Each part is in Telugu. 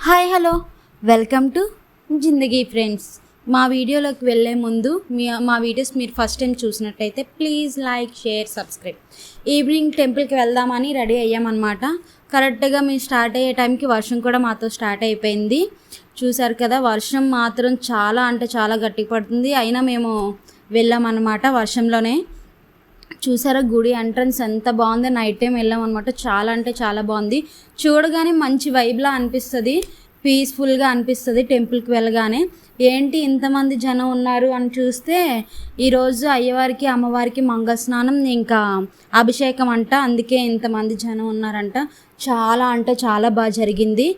Hi hello welcome to Zindagi friends. మా వీడియోలోకి వెళ్ళే ముందు మా వీడియోస్ మీరు ఫస్ట్ టైం చూసినట్టయితే please like, share, subscribe. Evening టెంపుల్కి వెళ్దామని రెడీ అయ్యామన్నమాట. కరెక్ట్గా మేము స్టార్ట్ అయ్యే టైంకి వర్షం కూడా మాతో స్టార్ట్ అయిపోయింది. చూసారు కదా, వర్షం మాత్రం చాలా అంటే చాలా గట్టిగా పడుతుంది. అయినా మేము వెళ్ళామన్నమాట వర్షంలోనే. చూసారా గుడి ఎంట్రన్స్ ఎంత బాగుంది. నైట్ టైం వెళ్ళాం అనమాట. చాలా అంటే చాలా బాగుంది. చూడగానే మంచి వైబ్లా అనిపిస్తుంది, పీస్ఫుల్గా అనిపిస్తుంది టెంపుల్కి వెళ్ళగానే. ఏంటి ఇంతమంది జనం ఉన్నారు అని చూస్తే ఈరోజు అయ్యవారికి అమ్మవారికి మంగళ స్నానం ఇంకా అభిషేకం అంట, అందుకే ఇంతమంది జనం ఉన్నారంట. చాలా అంటే చాలా బాగా జరిగింది.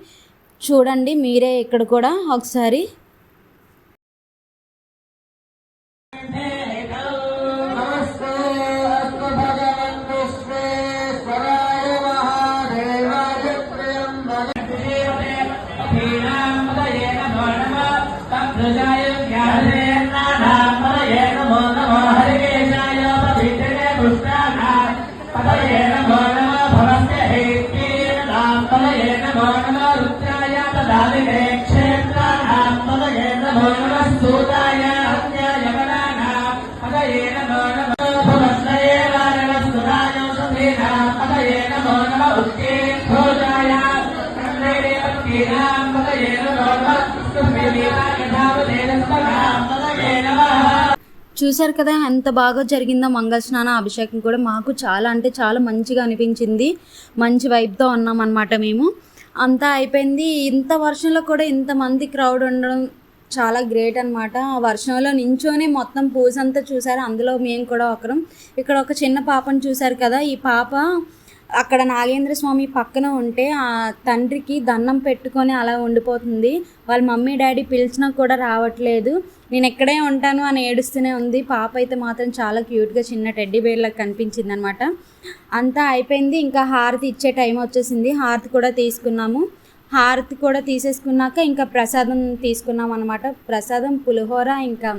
చూడండి మీరే ఇక్కడ కూడా ఒకసారి. చూశారు కదా ఎంత బాగా జరిగిందో మంగళ స్నానం అభిషేకం కూడా. మాకు చాలా అంటే చాలా మంచిగా అనిపించింది. మంచి వైబ్తో ఉన్నాం అన్నమాట మేము. అంతా అయిపోయింది. ఇంత వర్షంలో కూడా ఇంతమంది క్రౌడ్ ఉండడం చాలా గ్రేట్ అనమాట. ఆ వర్షంలో నించోనే మొత్తం పూజ అంతా చూసారు. అందులో మేము కూడా ఒకరం. ఇక్కడ ఒక చిన్న పాపను చూశారు కదా, ఈ పాప అక్కడ నాగేంద్ర స్వామి పక్కన ఉంటే ఆ తండ్రికి దండం పెట్టుకొని అలా ఉండిపోతుంది. వాళ్ళ మమ్మీ డాడీ పిలిచినా కూడా రావట్లేదు. నేను ఎక్కడే ఉంటాను అని ఏడుస్తూనే ఉంది. పాప అయితే మాత్రం చాలా క్యూట్గా చిన్న టెడ్డీ బేర్లకు కనిపించింది అనమాట. అంతా అయిపోయింది. ఇంకా హారతి ఇచ్చే టైం వచ్చేసింది. హారతి కూడా తీసుకున్నాము. హారతి కూడా తీసేసుకున్నాక ఇంకా ప్రసాదం తీసుకున్నాం అనమాట. ప్రసాదం పులిహోర ఇంకా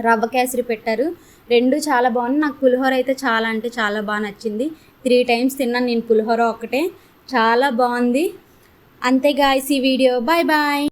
రవ్వ కేసరి పెట్టారు. రెండు చాలా బాగుంది. నాకు పులిహోర అయితే చాలా అంటే చాలా బాగా నచ్చింది. 3 times తిన్నాను నేను పులిహోర ఒకటే. చాలా బాగుంది. అంతే గాయ్స్ ఈ వీడియో. Bye bye.